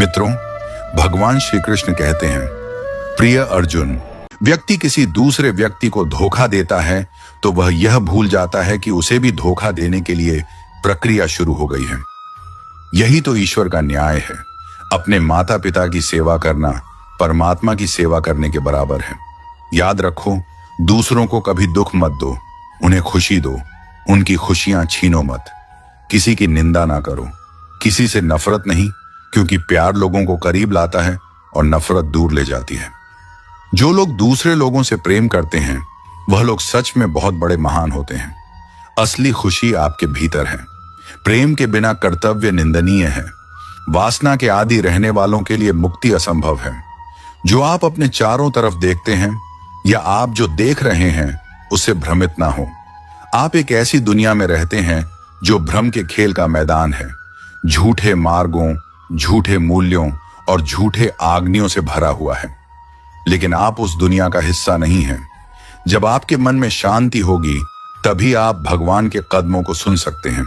मित्रों, भगवान श्री कृष्ण कहते हैं, प्रिय अर्जुन, व्यक्ति किसी दूसरे व्यक्ति को धोखा देता है तो वह यह भूल जाता है कि उसे भी धोखा देने के लिए प्रक्रिया शुरू हो गई है। यही तो ईश्वर का न्याय है। अपने माता पिता की सेवा करना परमात्मा की सेवा करने के बराबर है। याद रखो, दूसरों को कभी दुख मत दो, उन्हें खुशी दो, उनकी खुशियां छीनो मत। किसी की निंदा ना करो, किसी से नफरत नहीं, क्योंकि प्यार लोगों को करीब लाता है और नफरत दूर ले जाती है। जो लोग दूसरे लोगों से प्रेम करते हैं वह लोग सच में बहुत बड़े महान होते हैं। असली खुशी आपके भीतर है। प्रेम के बिना कर्तव्य निंदनीय है। वासना के आदि रहने वालों के लिए मुक्ति असंभव है। जो आप अपने चारों तरफ देखते हैं या आप जो देख रहे हैं उससे भ्रमित ना हो। आप एक ऐसी दुनिया में रहते हैं जो भ्रम के खेल का मैदान है। झूठे मार्गों, झूठे मूल्यों और झूठे आग्नियों से भरा हुआ है। लेकिन आप उस दुनिया का हिस्सा नहीं हैं। जब आपके मन में शांति होगी तभी आप भगवान के कदमों को सुन सकते हैं।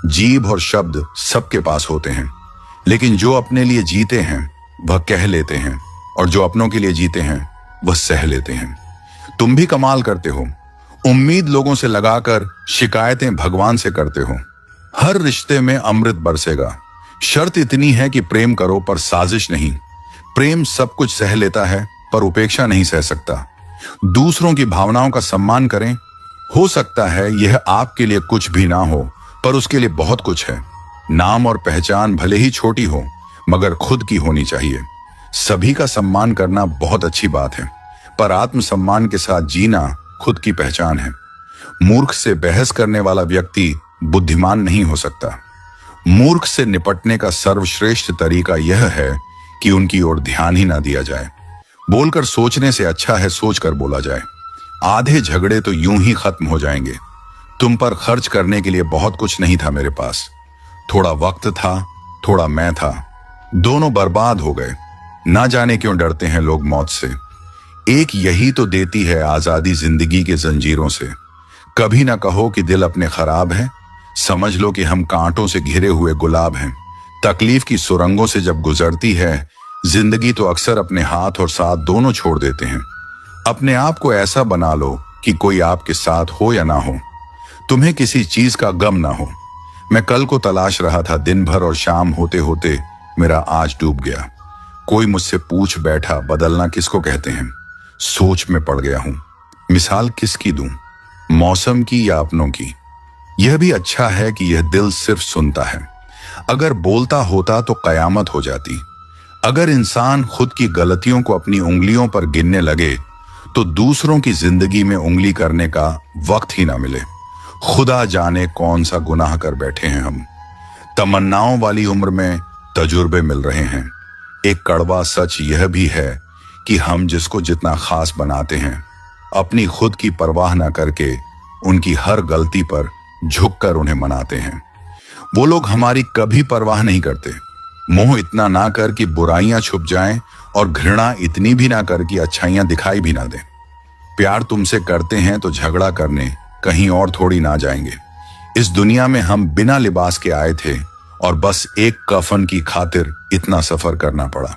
जीभ और शब्द सबके पास होते हैं, लेकिन जो अपने लिए जीते हैं वह कह लेते हैं और जो अपनों के लिए जीते हैं वह सह लेते हैं। तुम भी कमाल करते हो। उम्मीद लोगों से लगाकर शिकायतें भगवान से करते हो। हर रिश्ते में अमृत बरसेगा। शर्त इतनी है कि प्रेम करो पर साजिश नहीं। प्रेम सब कुछ सह लेता है पर उपेक्षा नहीं सह सकता। दूसरों की भावनाओं का सम्मान करें। हो सकता है यह आपके लिए कुछ भी ना हो पर उसके लिए बहुत कुछ है। नाम और पहचान भले ही छोटी हो मगर खुद की होनी चाहिए। सभी का सम्मान करना बहुत अच्छी बात है, पर आत्मसम्मान के साथ जीना खुद की पहचान है। मूर्ख से बहस करने वाला व्यक्ति बुद्धिमान नहीं हो सकता। मूर्ख से निपटने का सर्वश्रेष्ठ तरीका यह है कि उनकी ओर ध्यान ही ना दिया जाए। बोलकर सोचने से अच्छा है सोचकर बोला जाए। आधे झगड़े तो यूं ही खत्म हो जाएंगे। तुम पर खर्च करने के लिए बहुत कुछ नहीं था मेरे पास। थोड़ा वक्त था, थोड़ा मैं था। दोनों बर्बाद हो गए। ना जाने क्यों डरते हैं लोग मौत से। एक यही तो देती है आजादी जिंदगी के जंजीरों से। कभी ना कहो कि दिल अपने खराब है। समझ लो कि हम कांटों से घिरे हुए गुलाब हैं। तकलीफ की सुरंगों से जब गुजरती है जिंदगी तो अक्सर अपने हाथ और साथ दोनों छोड़ देते हैं। अपने आप को ऐसा बना लो कि कोई आपके साथ हो या ना हो, तुम्हें किसी चीज का गम ना हो। मैं कल को तलाश रहा था दिन भर और शाम होते होते मेरा आज डूब गया। कोई मुझसे पूछ बैठा बदलना किसको कहते हैं। सोच में पड़ गया हूं। मिसाल किसकी दूं, मौसम की या अपनों की। यह भी अच्छा है कि यह दिल सिर्फ सुनता है। अगर बोलता होता तो कयामत हो जाती। अगर इंसान खुद की गलतियों को अपनी उंगलियों पर गिनने लगे तो दूसरों की जिंदगी में उंगली करने का वक्त ही ना मिले। खुदा जाने कौन सा गुनाह कर बैठे हैं हम। तमन्नाओं वाली उम्र में तजुर्बे मिल रहे हैं। एक कड़वा सच यह भी है कि हम जिसको जितना खास बनाते हैं, अपनी खुद की परवाह ना करके उनकी हर गलती पर झुककर उन्हें मनाते हैं। वो लोग हमारी कभी परवाह नहीं करते। मोह इतना ना कर कि बुराइयां छुप जाएं और घृणा इतनी भी ना कर कि अच्छाइयां दिखाई भी ना दें। प्यार तुमसे करते हैं तो झगड़ा करने कहीं और थोड़ी ना जाएंगे। इस दुनिया में हम बिना लिबास के आए थे और बस एक कफन की खातिर इतना सफर करना पड़ा।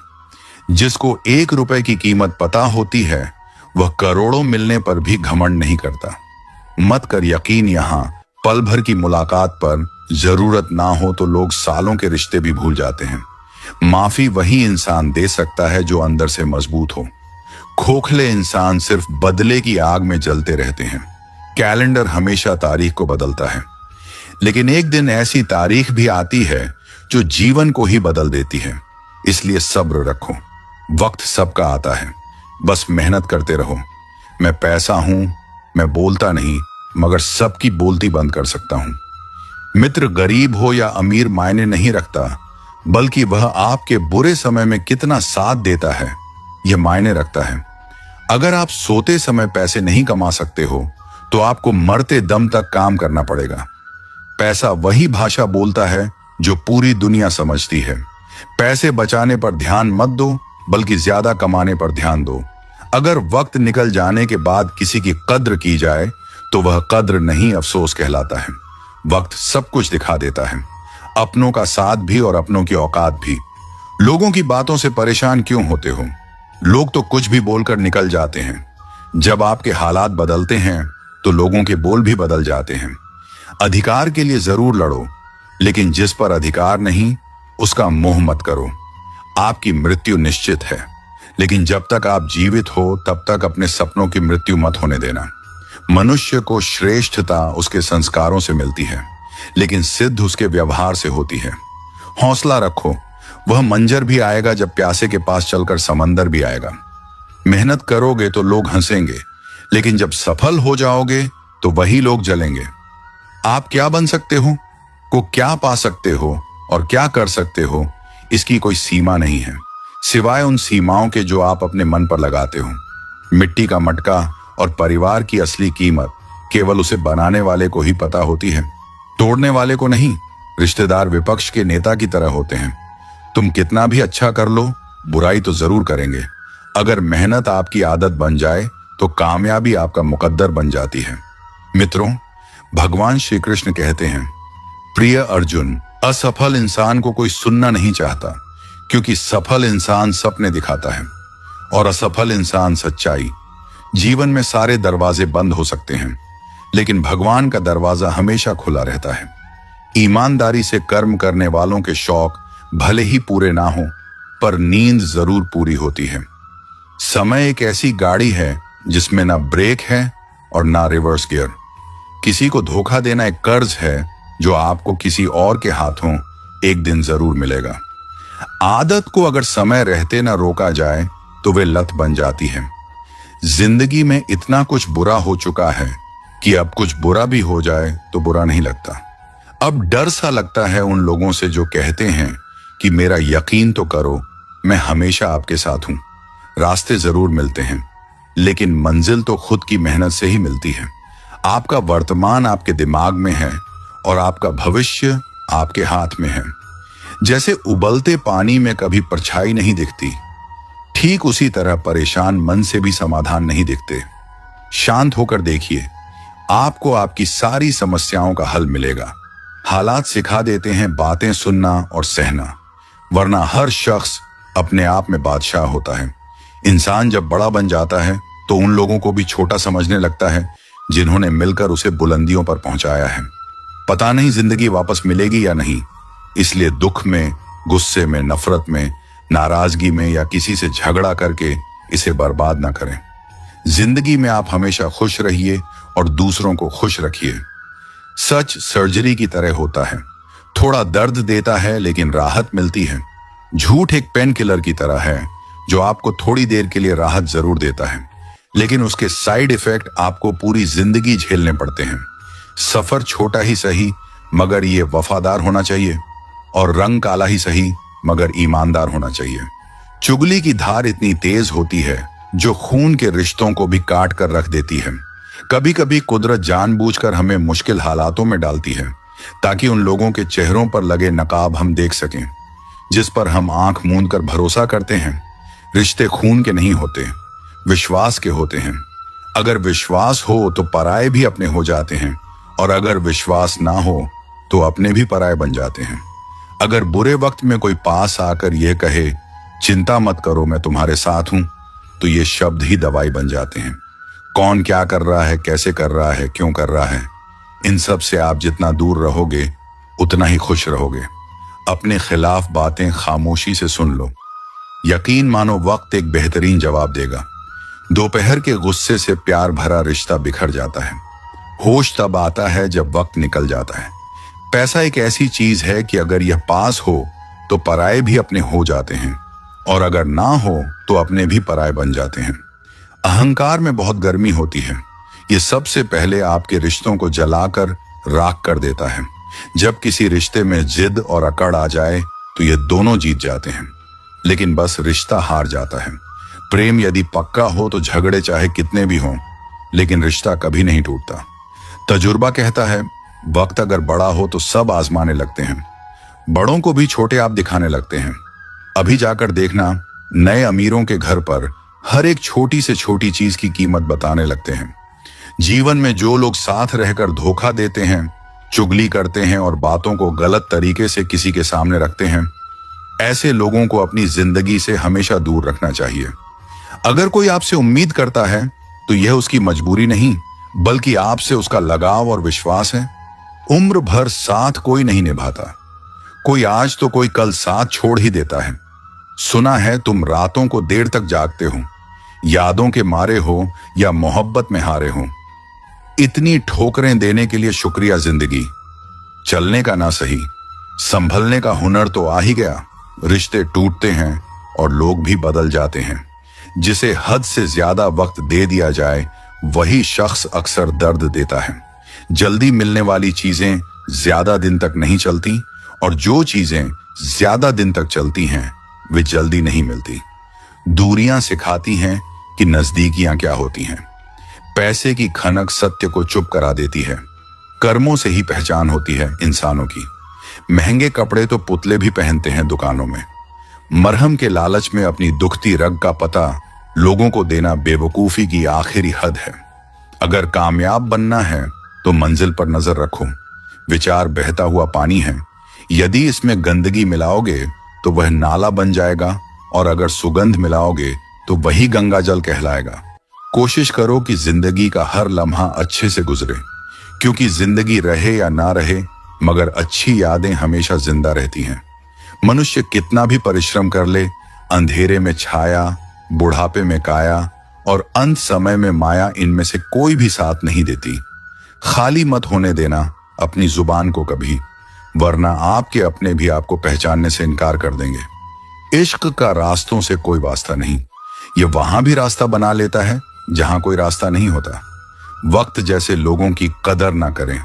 जिसको 1 रुपए की कीमत पता होती है वह करोड़ों मिलने पर भी घमंड नहीं करता। मत कर यकीन, यहां पल भर की मुलाकात पर जरूरत ना हो तो लोग सालों के रिश्ते भी भूल जाते हैं। माफी वही इंसान दे सकता है जो अंदर से मजबूत हो। खोखले इंसान सिर्फ बदले की आग में जलते रहते हैं। कैलेंडर हमेशा तारीख को बदलता है, लेकिन एक दिन ऐसी तारीख भी आती है जो जीवन को ही बदल देती है। इसलिए सब्र रखो। वक्त सबका आता है, बस मेहनत करते रहो। मैं पैसा हूं, मैं बोलता नहीं, मगर सबकी बोलती बंद कर सकता हूं। मित्र गरीब हो या अमीर मायने नहीं रखता, बल्कि वह आपके बुरे समय में कितना साथ देता है यह मायने रखता है। अगर आप सोते समय पैसे नहीं कमा सकते हो तो आपको मरते दम तक काम करना पड़ेगा। पैसा वही भाषा बोलता है जो पूरी दुनिया समझती है। पैसे बचाने पर ध्यान मत दो, बल्कि ज्यादा कमाने पर ध्यान दो। अगर वक्त निकल जाने के बाद किसी की कद्र की जाए तो वह कद्र नहीं, अफसोस कहलाता है। वक्त सब कुछ दिखा देता है, अपनों का साथ भी और अपनों की औकात भी। लोगों की बातों से परेशान क्यों होते हो? लोग तो कुछ भी बोलकर निकल जाते हैं। जब आपके हालात बदलते हैं तो लोगों के बोल भी बदल जाते हैं। अधिकार के लिए जरूर लड़ो, लेकिन जिस पर अधिकार नहीं उसका मोह मत करो। आपकी मृत्यु निश्चित है, लेकिन जब तक आप जीवित हो तब तक अपने सपनों की मृत्यु मत होने देना। मनुष्य को श्रेष्ठता उसके संस्कारों से मिलती है, लेकिन सिद्ध उसके व्यवहार से होती है। हौसला रखो, वह मंजर भी आएगा जब प्यासे के पास चलकर समंदर भी आएगा। मेहनत करोगे तो लोग हंसेंगे, लेकिन जब सफल हो जाओगे तो वही लोग जलेंगे। आप क्या बन सकते हो, को क्या पा सकते हो और क्या कर सकते हो, इसकी कोई सीमा नहीं है, सिवाय उन सीमाओं के जो आप अपने मन पर लगाते हो। मिट्टी का मटका और परिवार की असली कीमत केवल उसे बनाने वाले को ही पता होती है, तोड़ने वाले को नहीं। रिश्तेदार विपक्ष के नेता की तरह होते हैं। तुम कितना भी अच्छा कर लो, बुराई तो जरूर करेंगे। अगर मेहनत आपकी आदत बन जाए तो कामयाबी आपका मुकद्दर बन जाती है। मित्रों, भगवान श्री कृष्ण कहते हैं, प्रिय अर्जुन, असफल इंसान को कोई सुनना नहीं चाहता, क्योंकि सफल इंसान सपने दिखाता है और असफल इंसान सच्चाई। जीवन में सारे दरवाजे बंद हो सकते हैं, लेकिन भगवान का दरवाजा हमेशा खुला रहता है। ईमानदारी से कर्म करने वालों के शौक भले ही पूरे ना हो, पर नींद जरूर पूरी होती है। समय एक ऐसी गाड़ी है जिसमें ना ब्रेक है और ना रिवर्स गियर। किसी को धोखा देना एक कर्ज है जो आपको किसी और के हाथों एक दिन जरूर मिलेगा। आदत को अगर समय रहते ना रोका जाए तो वे लत बन जाती है। जिंदगी में इतना कुछ बुरा हो चुका है कि अब कुछ बुरा भी हो जाए तो बुरा नहीं लगता। अब डर सा लगता है उन लोगों से जो कहते हैं कि मेरा यकीन तो करो, मैं हमेशा आपके साथ हूं। रास्ते जरूर मिलते हैं, लेकिन मंजिल तो खुद की मेहनत से ही मिलती है। आपका वर्तमान आपके दिमाग में है और आपका भविष्य आपके हाथ में है। जैसे उबलते पानी में कभी परछाई नहीं दिखती, ठीक उसी तरह परेशान मन से भी समाधान नहीं दिखते। शांत होकर देखिए, आपको आपकी सारी समस्याओं का हल मिलेगा। हालात सिखा देते हैं बातें सुनना और सहना, वरना हर शख्स अपने आप में बादशाह होता है। इंसान जब बड़ा बन जाता है तो उन लोगों को भी छोटा समझने लगता है जिन्होंने मिलकर उसे बुलंदियों पर पहुंचाया है। पता नहीं जिंदगी वापस मिलेगी या नहीं, इसलिए दुख में, गुस्से में, नफरत में, नाराजगी में या किसी से झगड़ा करके इसे बर्बाद ना करें। जिंदगी में आप हमेशा खुश रहिए और दूसरों को खुश रखिए। सच सर्जरी की तरह होता है, थोड़ा दर्द देता है लेकिन राहत मिलती है। झूठ एक पेन किलर की तरह है जो आपको थोड़ी देर के लिए राहत जरूर देता है, लेकिन उसके साइड इफेक्ट आपको पूरी जिंदगी झेलने पड़ते हैं। सफर छोटा ही सही मगर ये वफादार होना चाहिए, और रंग काला ही सही मगर ईमानदार होना चाहिए। चुगली की धार इतनी तेज होती है जो खून के रिश्तों को भी काट कर रख देती है। कभी कभी कुदरत जानबूझकर हमें मुश्किल हालातों में डालती है ताकि उन लोगों के चेहरों पर लगे नकाब हम देख सकें जिस पर हम आंख मूंद कर भरोसा करते हैं। रिश्ते खून के नहीं होते, विश्वास के होते हैं। अगर विश्वास हो तो पराये भी अपने हो जाते हैं, और अगर विश्वास ना हो तो अपने भी पराये बन जाते हैं। अगर बुरे वक्त में कोई पास आकर यह कहे चिंता मत करो मैं तुम्हारे साथ हूं, तो ये शब्द ही दवाई बन जाते हैं। कौन क्या कर रहा है, कैसे कर रहा है, क्यों कर रहा है, इन सब से आप जितना दूर रहोगे उतना ही खुश रहोगे। अपने खिलाफ बातें खामोशी से सुन लो। यकीन मानो वक्त एक बेहतरीन जवाब देगा। दोपहर के गुस्से से प्यार भरा रिश्ता बिखर जाता है। होश तब आता है जब वक्त निकल जाता है। पैसा एक ऐसी चीज है कि अगर यह पास हो तो पराये भी अपने हो जाते हैं, और अगर ना हो तो अपने भी पराये बन जाते हैं। अहंकार में बहुत गर्मी होती है, ये सबसे पहले आपके रिश्तों को जलाकर राख कर देता है। जब किसी रिश्ते में जिद और अकड़ आ जाए तो ये दोनों जीत जाते हैं, लेकिन बस रिश्ता हार जाता है। प्रेम यदि पक्का हो तो झगड़े चाहे कितने भी हों, लेकिन रिश्ता कभी नहीं टूटता। तजुर्बा कहता है वक्त अगर बड़ा हो तो सब आजमाने लगते हैं, बड़ों को भी छोटे आप दिखाने लगते हैं। अभी जाकर देखना, नए अमीरों के घर पर हर एक छोटी से छोटी चीज की कीमत बताने लगते हैं। जीवन में जो लोग साथ रहकर धोखा देते हैं, चुगली करते हैं और बातों को गलत तरीके से किसी के सामने रखते हैं, ऐसे लोगों को अपनी जिंदगी से हमेशा दूर रखना चाहिए। अगर कोई आपसे उम्मीद करता है तो यह उसकी मजबूरी नहीं, बल्कि आपसे उसका लगाव और विश्वास है। उम्र भर साथ कोई नहीं निभाता, कोई आज तो कोई कल साथ छोड़ ही देता है। सुना है तुम रातों को देर तक जागते हो, यादों के मारे हो या मोहब्बत में हारे हो। इतनी ठोकरें देने के लिए शुक्रिया जिंदगी। चलने का ना सही, संभलने का हुनर तो आ ही गया। रिश्ते टूटते हैं और लोग भी बदल जाते हैं। जिसे हद से ज्यादा वक्त दे दिया जाए वही शख्स अक्सर दर्द देता है। जल्दी मिलने वाली चीजें ज्यादा दिन तक नहीं चलती और जो चीजें ज्यादा दिन तक चलती हैं वे जल्दी नहीं मिलती। दूरियां सिखाती हैं कि नजदीकियां क्या होती हैं। पैसे की खनक सत्य को चुप करा देती है। कर्मों से ही पहचान होती है इंसानों की। महंगे कपड़े तो पुतले भी पहनते हैं दुकानों में। मरहम के लालच में अपनी दुखती रग का पता लोगों को देना बेवकूफी की आखिरी हद है। अगर कामयाब बनना है तो मंजिल पर नजर रखो। विचार बहता हुआ पानी है, यदि इसमें गंदगी मिलाओगे तो वह नाला बन जाएगा और अगर सुगंध मिलाओगे तो वही गंगा जल कहलाएगा। कोशिश करो कि जिंदगी का हर लम्हा अच्छे से गुजरे, क्योंकि जिंदगी रहे या ना रहे मगर अच्छी यादें हमेशा जिंदा रहती हैं। मनुष्य कितना भी परिश्रम कर ले, अंधेरे में छाया, बुढ़ापे में काया और अंत समय में माया, इनमें से कोई भी साथ नहीं देती। खाली मत होने देना अपनी जुबान को कभी, वरना आपके अपने भी आपको पहचानने से इनकार कर देंगे। इश्क का रास्तों से कोई वास्ता नहीं, ये वहां भी रास्ता बना लेता है जहां कोई रास्ता नहीं होता। वक्त जैसे लोगों की कदर ना करें,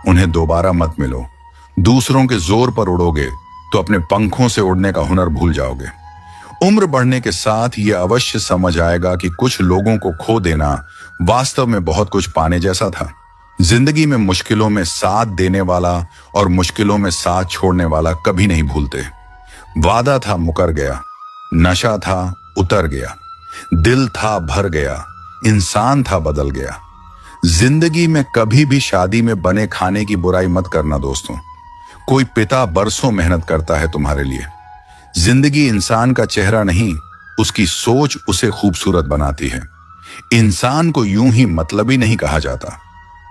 उन्हें दोबारा मत मिलो। दूसरों के जोर पर उड़ोगे तो अपने पंखों से उड़ने का हुनर भूल जाओगे। उम्र बढ़ने के साथ ये अवश्य समझ आएगा कि कुछ लोगों को खो देना वास्तव में बहुत कुछ पाने जैसा था। जिंदगी में मुश्किलों में साथ देने वाला और मुश्किलों में साथ छोड़ने वाला कभी नहीं भूलते। वादा था मुकर गया, नशा था उतर गया, दिल था भर गया, इंसान था बदल गया। जिंदगी में कभी भी शादी में बने खाने की बुराई मत करना दोस्तों। कोई पिता बरसों मेहनत करता है तुम्हारे लिए। जिंदगी इंसान का चेहरा नहीं, उसकी सोच उसे खूबसूरत बनाती है। इंसान को यूं ही मतलबी नहीं कहा जाता,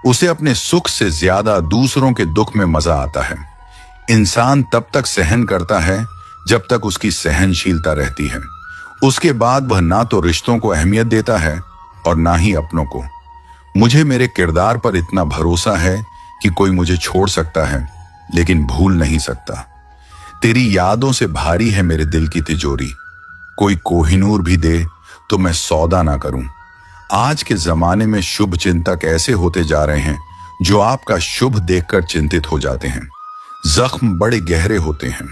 उसे अपने सुख से ज्यादा दूसरों के दुख में मजा आता है। इंसान तब तक सहन करता है जब तक उसकी सहनशीलता रहती है। उसके बाद वह ना तो रिश्तों को अहमियत देता है और ना ही अपनों को। मुझे मेरे किरदार पर इतना भरोसा है कि कोई मुझे छोड़ सकता है लेकिन भूल नहीं सकता। तेरी यादों से भारी है मेरे दिल की तिजोरी। कोई कोहिनूर भी दे तो मैं सौदा ना करूं। आज के जमाने में शुभ चिंतक ऐसे होते जा रहे हैं जो आपका शुभ देखकर चिंतित हो जाते हैं। जख्म बड़े गहरे होते हैं,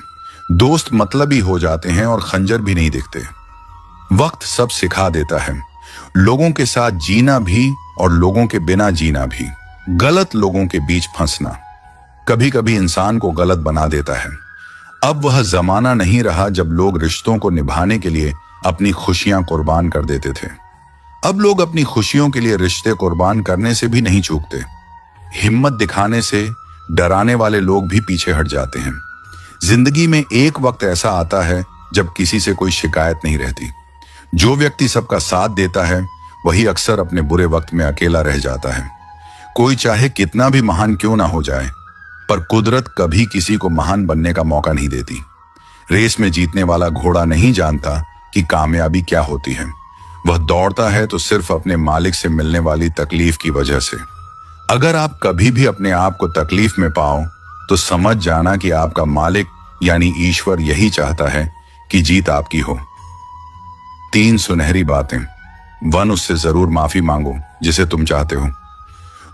दोस्त मतलबी हो जाते हैं और खंजर भी नहीं दिखते। वक्त सब सिखा देता है, लोगों के साथ जीना भी और लोगों के बिना जीना भी। गलत लोगों के बीच फंसना कभी कभी इंसान को गलत बना देता है। अब वह जमाना नहीं रहा जब लोग रिश्तों को निभाने के लिए अपनी खुशियां कुर्बान कर देते थे। अब लोग अपनी खुशियों के लिए रिश्ते कुर्बान करने से भी नहीं चूकते। हिम्मत दिखाने से डराने वाले लोग भी पीछे हट जाते हैं। जिंदगी में एक वक्त ऐसा आता है जब किसी से कोई शिकायत नहीं रहती। जो व्यक्ति सबका साथ देता है वही अक्सर अपने बुरे वक्त में अकेला रह जाता है। कोई चाहे कितना भी महान क्यों ना हो जाए, पर कुदरत कभी किसी को महान बनने का मौका नहीं देती। रेस में जीतने वाला घोड़ा नहीं जानता कि कामयाबी क्या होती है। वह दौड़ता है तो सिर्फ अपने मालिक से मिलने वाली तकलीफ की वजह से। अगर आप कभी भी अपने आप को तकलीफ में पाओ तो समझ जाना कि आपका मालिक यानी ईश्वर यही चाहता है कि जीत आपकी हो। 3 सुनहरी बातें। 1, उससे जरूर माफी मांगो जिसे तुम चाहते हो।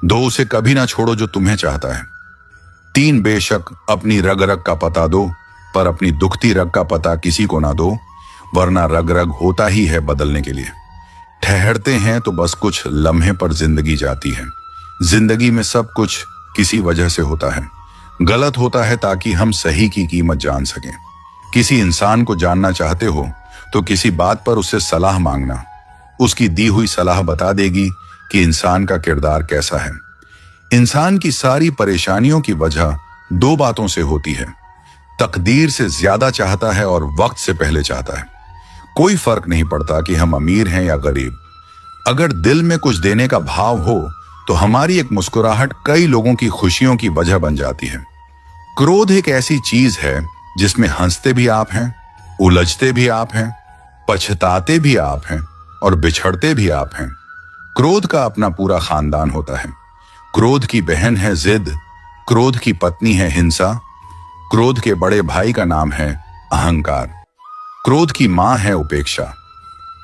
2, उसे कभी ना छोड़ो जो तुम्हें चाहता है। 3, बेशक अपनी रग रग का पता दो, पर अपनी दुखती रग का पता किसी को ना दो, वरना रग रग होता ही है बदलने के लिए। ठहरते हैं तो बस कुछ लम्हे पर जिंदगी जाती है। जिंदगी में सब कुछ किसी वजह से होता है। गलत होता है ताकि हम सही की कीमत जान सकें। किसी इंसान को जानना चाहते हो तो किसी बात पर उससे सलाह मांगना। उसकी दी हुई सलाह बता देगी कि इंसान का किरदार कैसा है। इंसान की सारी परेशानियों की वजह 2 बातों से होती है। तकदीर से ज्यादा चाहता है और वक्त से पहले चाहता है। कोई फर्क नहीं पड़ता कि हम अमीर हैं या गरीब। अगर दिल में कुछ देने का भाव हो तो हमारी एक मुस्कुराहट कई लोगों की खुशियों की वजह बन जाती है। क्रोध एक ऐसी चीज है जिसमें हंसते भी आप हैं, उलझते भी आप हैं, पछताते भी आप हैं और बिछड़ते भी आप हैं। क्रोध का अपना पूरा खानदान होता है। क्रोध की बहन है जिद, क्रोध की पत्नी है हिंसा, क्रोध के बड़े भाई का नाम है अहंकार, क्रोध की मां है उपेक्षा,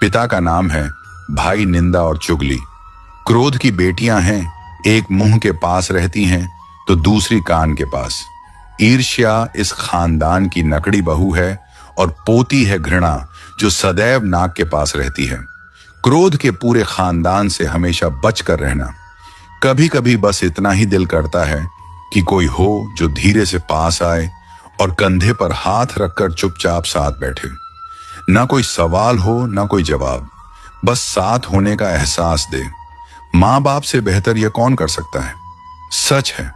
पिता का नाम है भाई निंदा और चुगली। क्रोध की बेटियां हैं, एक मुंह के पास रहती हैं तो दूसरी कान के पास। ईर्ष्या इस खानदान की नकड़ी बहू है और पोती है घृणा जो सदैव नाक के पास रहती है। क्रोध के पूरे खानदान से हमेशा बच कर रहना। कभी कभी बस इतना ही दिल करता है कि कोई हो जो धीरे से पास आए और कंधे पर हाथ रखकर चुपचाप साथ बैठे। ना कोई सवाल हो ना कोई जवाब, बस साथ होने का एहसास दे। माँ बाप से बेहतर यह कौन कर सकता है। सच है,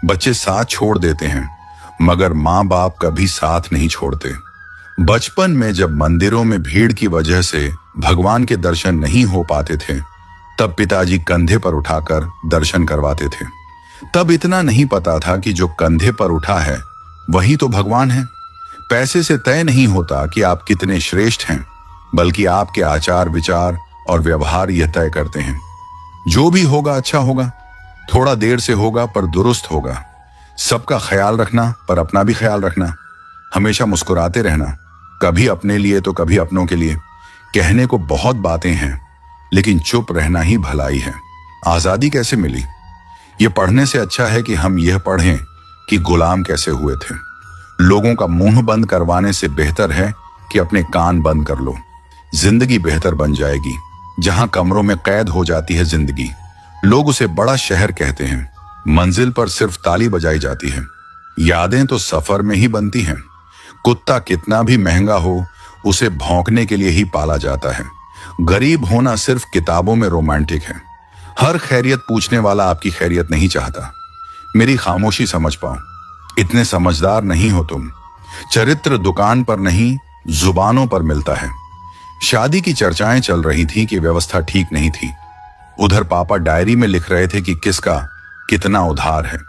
बच्चे साथ छोड़ देते हैं मगर माँ बाप कभी साथ नहीं छोड़ते। बचपन में जब मंदिरों में भीड़ की वजह से भगवान के दर्शन नहीं हो पाते थे, तब पिताजी कंधे पर उठाकर दर्शन करवाते थे। तब इतना नहीं पता था कि जो कंधे पर उठा है वही तो भगवान है। पैसे से तय नहीं होता कि आप कितने श्रेष्ठ हैं, बल्कि आपके आचार विचार और व्यवहार यह तय करते हैं। जो भी होगा अच्छा होगा, थोड़ा देर से होगा पर दुरुस्त होगा। सबका ख्याल रखना पर अपना भी ख्याल रखना। हमेशा मुस्कुराते रहना, कभी अपने लिए तो कभी अपनों के लिए। कहने को बहुत बातें हैं लेकिन चुप रहना ही भलाई है। आजादी कैसे मिली? ये पढ़ने से अच्छा है कि हम यह पढ़ें कि गुलाम कैसे हुए थे। लोगों का मुंह बंद करवाने से बेहतर है कि अपने कान बंद कर लो। जिंदगी बेहतर बन जाएगी। जहां कमरों में कैद हो जाती है जिंदगी, लोग उसे बड़ा शहर कहते हैं। मंजिल पर सिर्फ ताली बजाई जाती है। यादें तो सफर में ही बनती हैं। कुत्ता कितना भी महंगा हो, उसे भौंकने के लिए ही पाला जाता है। गरीब होना सिर्फ किताबों में रोमांटिक है। हर खैरियत पूछने वाला आपकी खैरियत नहीं चाहता। मेरी खामोशी समझ पाओ, इतने समझदार नहीं हो तुम। चरित्र दुकान पर नहीं, जुबानों पर मिलता है। शादी की चर्चाएं चल रही थी कि व्यवस्था ठीक नहीं थी। उधर पापा डायरी में लिख रहे थे कि किसका कितना उधार है।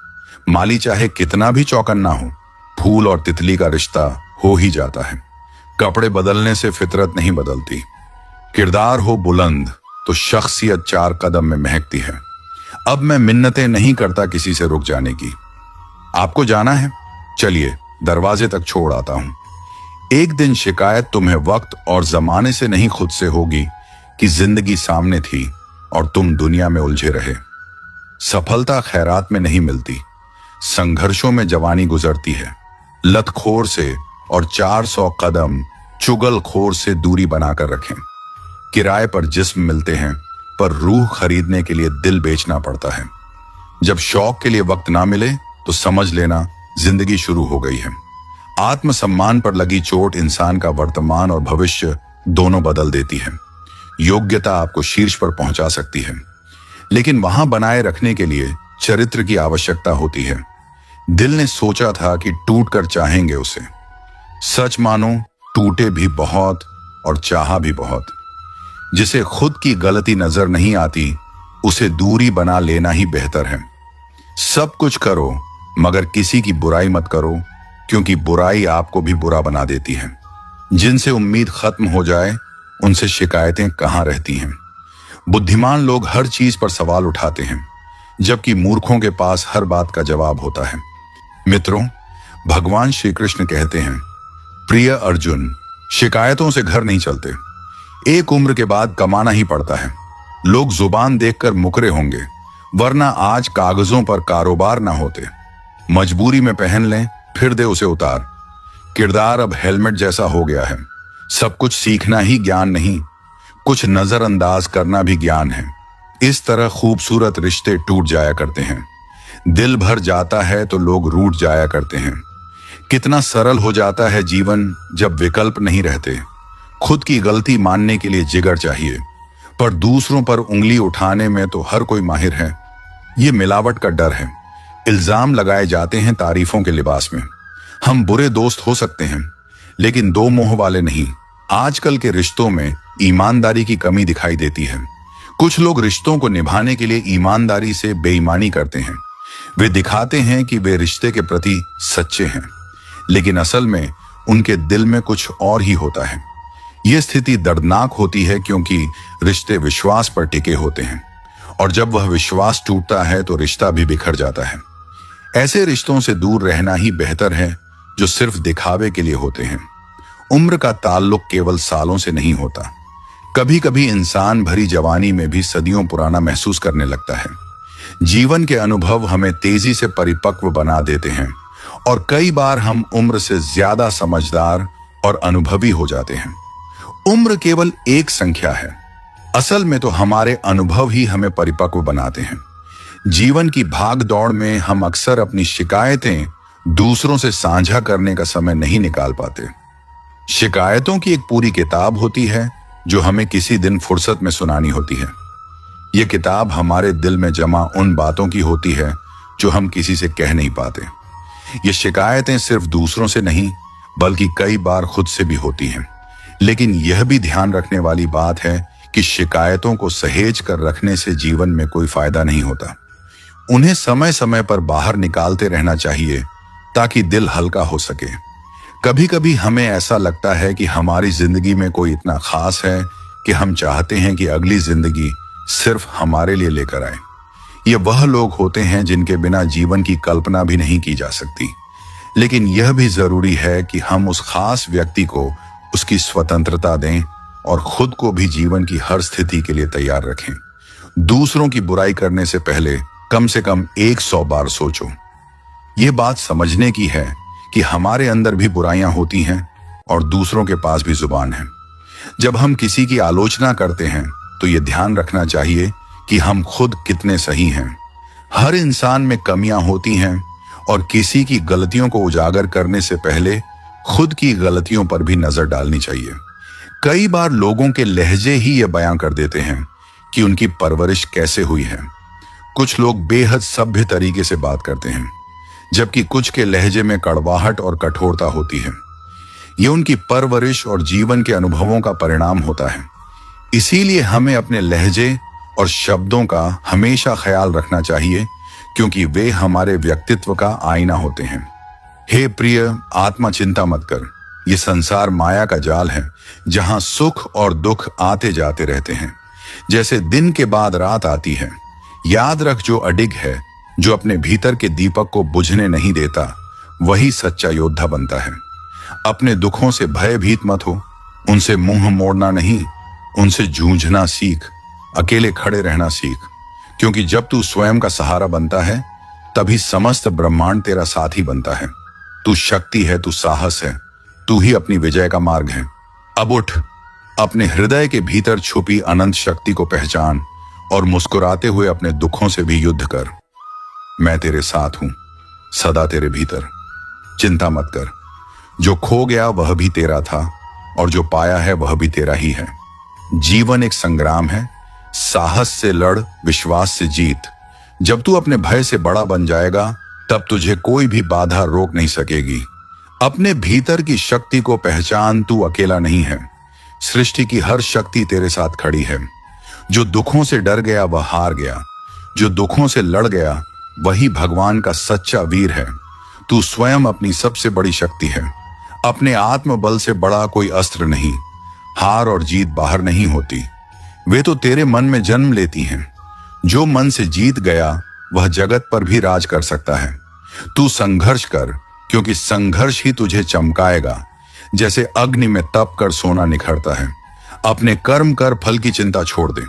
माली चाहे कितना भी चौकन्ना हो, फूल और तितली का रिश्ता हो ही जाता है। कपड़े बदलने से फितरत नहीं बदलती। किरदार हो बुलंद तो शख्सियत 4 कदम में महकती है। अब मैं मिन्नतें नहीं करता किसी से रुक जाने की। आपको जाना है, चलिए दरवाजे तक छोड़ आता हूं। एक दिन शिकायत तुम्हें वक्त और जमाने से नहीं खुद से होगी कि जिंदगी सामने थी और तुम दुनिया में उलझे रहे। सफलता खैरात में नहीं मिलती, संघर्षों में जवानी गुजरती है। लतखोर से और 400 कदम चुगलखोर से दूरी बनाकर रखें। किराए पर जिस्म मिलते हैं पर रूह खरीदने के लिए दिल बेचना पड़ता है। जब शौक के लिए वक्त ना मिले तो समझ लेना जिंदगी शुरू हो गई है। आत्मसम्मान पर लगी चोट इंसान का वर्तमान और भविष्य दोनों बदल देती है। योग्यता आपको शीर्ष पर पहुंचा सकती है, लेकिन वहां बनाए रखने के लिए चरित्र की आवश्यकता होती है। दिल ने सोचा था कि टूट कर चाहेंगे उसे। सच मानो, टूटे भी बहुत और चाहा भी बहुत। जिसे खुद की गलती नजर नहीं आती, उसे दूरी बना लेना ही बेहतर है। सब कुछ करो मगर किसी की बुराई मत करो, क्योंकि बुराई आपको भी बुरा बना देती है। जिनसे उम्मीद खत्म हो जाए उनसे शिकायतें कहां रहती हैं। बुद्धिमान लोग हर चीज पर सवाल उठाते हैं, जबकि मूर्खों के पास हर बात का जवाब होता है। मित्रों, भगवान श्री कृष्ण कहते हैं, प्रिय अर्जुन, शिकायतों से घर नहीं चलते। एक उम्र के बाद कमाना ही पड़ता है। लोग जुबान देखकर मुकरे होंगे, वरना आज कागजों पर कारोबार ना होते। मजबूरी में पहन लें, फिर दे उसे उतार। किरदार अब हेलमेट जैसा हो गया है। सब कुछ सीखना ही ज्ञान नहीं, कुछ नजरअंदाज करना भी ज्ञान है। इस तरह खूबसूरत रिश्ते टूट जाया करते हैं। दिल भर जाता है तो लोग रूठ जाया करते हैं। कितना सरल हो जाता है जीवन जब विकल्प नहीं रहते। खुद की गलती मानने के लिए जिगर चाहिए, पर दूसरों पर उंगली उठाने में तो हर कोई माहिर है। ये मिलावट का डर है। इल्जाम लगाए जाते हैं तारीफों के लिबास में। हम बुरे दोस्त हो सकते हैं, लेकिन दो मुंह वाले नहीं। आजकल के रिश्तों में ईमानदारी की कमी दिखाई देती है। कुछ लोग रिश्तों को निभाने के लिए ईमानदारी से बेईमानी करते हैं। वे दिखाते हैं कि वे रिश्ते के प्रति सच्चे हैं, लेकिन असल में उनके दिल में कुछ और ही होता है। यह स्थिति दर्दनाक होती है क्योंकि रिश्ते विश्वास पर टिके होते हैं, और जब वह विश्वास टूटता है तो रिश्ता भी बिखर जाता है। ऐसे रिश्तों से दूर रहना ही बेहतर है जो सिर्फ दिखावे के लिए होते हैं। उम्र का ताल्लुक केवल सालों से नहीं होता। कभी कभी इंसान भरी जवानी में भी सदियों पुराना महसूस करने लगता है। जीवन के अनुभव हमें तेजी से परिपक्व बना देते हैं, और कई बार हम उम्र से ज्यादा समझदार और अनुभवी हो जाते हैं। उम्र केवल एक संख्या है, असल में तो हमारे अनुभव ही हमें परिपक्व बनाते हैं। जीवन की भाग दौड़ में हम अक्सर अपनी शिकायतें दूसरों से साझा करने का समय नहीं निकाल पाते। शिकायतों की एक पूरी किताब होती है जो हमें किसी दिन फुर्सत में सुनानी होती है। यह किताब हमारे दिल में जमा उन बातों की होती है जो हम किसी से कह नहीं पाते। ये शिकायतें सिर्फ दूसरों से नहीं, बल्कि कई बार खुद से भी होती हैं। लेकिन यह भी ध्यान रखने वाली बात है कि शिकायतों को सहेज कर रखने से जीवन में कोई फायदा नहीं होता। उन्हें समय समय पर बाहर निकालते रहना चाहिए ताकि दिल हल्का हो सके। कभी कभी हमें ऐसा लगता है कि हमारी जिंदगी में कोई इतना खास है कि हम चाहते हैं कि अगली जिंदगी सिर्फ हमारे लिए लेकर आए। ये वह लोग होते हैं जिनके बिना जीवन की कल्पना भी नहीं की जा सकती। लेकिन यह भी जरूरी है कि हम उस खास व्यक्ति को उसकी स्वतंत्रता दें और खुद को भी जीवन की हर स्थिति के लिए तैयार रखें। दूसरों की बुराई करने से पहले कम से कम 100 बार सोचो। ये बात समझने की है कि हमारे अंदर भी बुराइयां होती हैं और दूसरों के पास भी जुबान है। जब हम किसी की आलोचना करते हैं तो ये ध्यान रखना चाहिए कि हम खुद कितने सही हैं। हर इंसान में कमियां होती हैं, और किसी की गलतियों को उजागर करने से पहले खुद की गलतियों पर भी नजर डालनी चाहिए। कई बार लोगों के लहजे ही ये बयां कर देते हैं कि उनकी परवरिश कैसे हुई है। कुछ लोग बेहद सभ्य तरीके से बात करते हैं, जबकि कुछ के लहजे में कड़वाहट और कठोरता होती है। ये उनकी परवरिश और जीवन के अनुभवों का परिणाम होता है। इसीलिए हमें अपने लहजे और शब्दों का हमेशा ख्याल रखना चाहिए, क्योंकि वे हमारे व्यक्तित्व का आईना होते हैं। हे प्रिय, आत्मा चिंता मत कर। ये संसार माया का जाल है, जहां सुख और दुख आते जाते रहते हैं, जैसे दिन के बाद रात आती है। याद रख, जो अडिग है, जो अपने भीतर के दीपक को बुझने नहीं देता, वही सच्चा योद्धा बनता है। अपने दुखों से भयभीत मत हो, उनसे मुंह मोड़ना नहीं, उनसे जूझना सीख, अकेले खड़े रहना सीख। क्योंकि जब तू स्वयं का सहारा बनता है, तभी समस्त ब्रह्मांड तेरा साथी बनता है। तू शक्ति है, तू साहस है, तू ही अपनी विजय का मार्ग है। अब उठ, अपने हृदय के भीतर छुपी अनंत शक्ति को पहचान और मुस्कुराते हुए अपने दुखों से भी युद्ध कर। मैं तेरे साथ हूं, सदा तेरे भीतर। चिंता मत कर। जो खो गया वह भी तेरा था, और जो पाया है वह भी तेरा ही है। जीवन एक संग्राम है। साहस से लड़, विश्वास से जीत। जब तू अपने भय से बड़ा बन जाएगा, तब तुझे कोई भी बाधा रोक नहीं सकेगी। अपने भीतर की शक्ति को पहचान, तू अकेला नहीं है। सृष्टि की हर शक्ति तेरे साथ खड़ी है। जो दुखों से डर गया वह हार गया, जो दुखों से लड़ गया वही भगवान का सच्चा वीर है। तू स्वयं अपनी सबसे बड़ी शक्ति है। अपने आत्मबल से बड़ा कोई अस्त्र नहीं। हार और जीत बाहर नहीं होती, वे तो तेरे मन में जन्म लेती हैं। जो मन से जीत गया वह जगत पर भी राज कर सकता है। तू संघर्ष कर, क्योंकि संघर्ष ही तुझे चमकाएगा। जैसे अग्नि में तप कर सोना निखरता है। अपने कर्म कर, फल की चिंता छोड़ दे।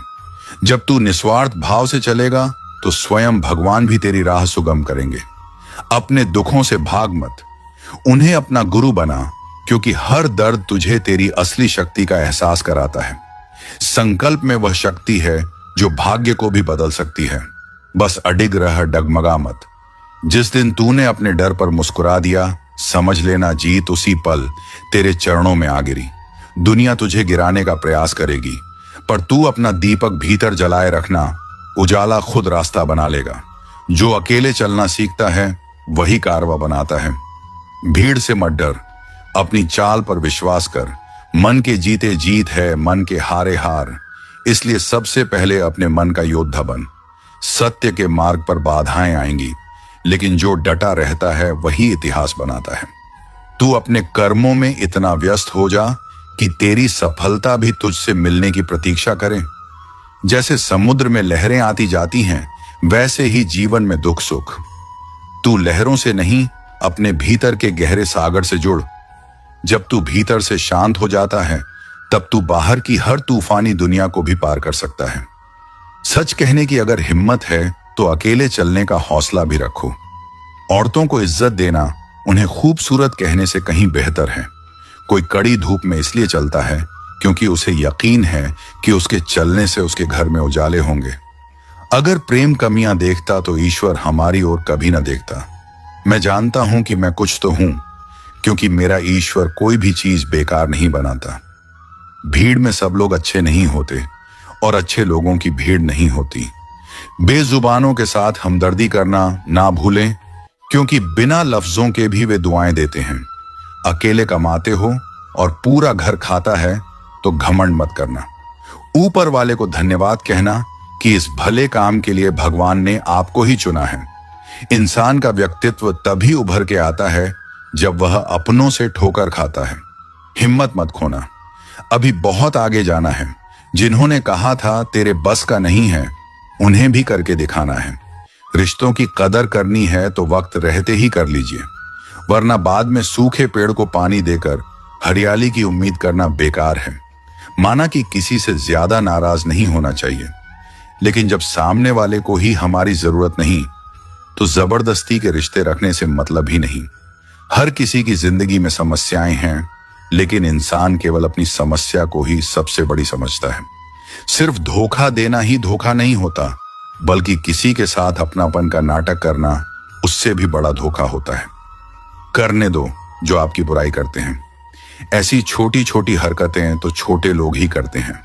जब तू निस्वार्थ भाव से चलेगा तो स्वयं भगवान भी तेरी राह सुगम करेंगे। अपने दुखों से भाग मत, उन्हें अपना गुरु बना, क्योंकि हर दर्द तुझे तेरी असली शक्ति का एहसास कराता है। संकल्प में वह शक्ति है जो भाग्य को भी बदल सकती है। बस अडिग रह, डगमगा मत। जिस दिन तूने अपने डर पर मुस्कुरा दिया, समझ लेना जीत उसी पल तेरे चरणों में आ गिरी। दुनिया तुझे गिराने का प्रयास करेगी, पर तू अपना दीपक भीतर जलाए रखना, उजाला खुद रास्ता बना लेगा। जो अकेले चलना सीखता है वही कारवां बनाता है। भीड़ से मत डर, अपनी चाल पर विश्वास कर। मन के जीते जीत है, मन के हारे हार। इसलिए सबसे पहले अपने मन का योद्धा बन। सत्य के मार्ग पर बाधाएं आएंगी, लेकिन जो डटा रहता है वही इतिहास बनाता है। तू अपने कर्मों में इतना व्यस्त हो जा कि तेरी सफलता भी तुझसे मिलने की प्रतीक्षा करे। जैसे समुद्र में लहरें आती जाती हैं, वैसे ही जीवन में दुख सुख। तू लहरों से नहीं, अपने भीतर के गहरे सागर से जुड़। जब तू भीतर से शांत हो जाता है, तब तू बाहर की हर तूफानी दुनिया को भी पार कर सकता है। सच कहने की अगर हिम्मत है तो अकेले चलने का हौसला भी रखो। औरतों को इज्जत देना उन्हें खूबसूरत कहने से कहीं बेहतर है। कोई कड़ी धूप में इसलिए चलता है क्योंकि उसे यकीन है कि उसके चलने से उसके घर में उजाले होंगे। अगर प्रेम कमियां देखता तो ईश्वर हमारी ओर कभी न देखता। मैं जानता हूं कि मैं कुछ तो हूं, क्योंकि मेरा ईश्वर कोई भी चीज बेकार नहीं बनाता। भीड़ में सब लोग अच्छे नहीं होते और अच्छे लोगों की भीड़ नहीं होती। बेजुबानों के साथ हमदर्दी करना ना भूलें, क्योंकि बिना लफ्जों के भी वे दुआएं देते हैं। अकेले कमाते हो और पूरा घर खाता है तो घमंड मत करना। ऊपर वाले को धन्यवाद कहना कि इस भले काम के लिए भगवान ने आपको ही चुना है। इंसान का व्यक्तित्व तभी उभर के आता है जब वह अपनों से ठोकर खाता है। हिम्मत मत खोना, अभी बहुत आगे जाना है। जिन्होंने कहा था तेरे बस का नहीं है, उन्हें भी करके दिखाना है। रिश्तों की कदर करनी है तो वक्त रहते ही कर लीजिए, वरना बाद में सूखे पेड़ को पानी देकर हरियाली की उम्मीद करना बेकार है। माना कि किसी से ज्यादा नाराज नहीं होना चाहिए, लेकिन जब सामने वाले को ही हमारी जरूरत नहीं, तो जबरदस्ती के रिश्ते रखने से मतलब ही नहीं। हर किसी की जिंदगी में समस्याएं हैं, लेकिन इंसान केवल अपनी समस्या को ही सबसे बड़ी समझता है। सिर्फ धोखा देना ही धोखा नहीं होता, बल्कि किसी के साथ अपनापन का नाटक करना उससे भी बड़ा धोखा होता है। करने दो जो आपकी बुराई करते हैं। ऐसी छोटी छोटी हरकतें तो छोटे लोग ही करते हैं।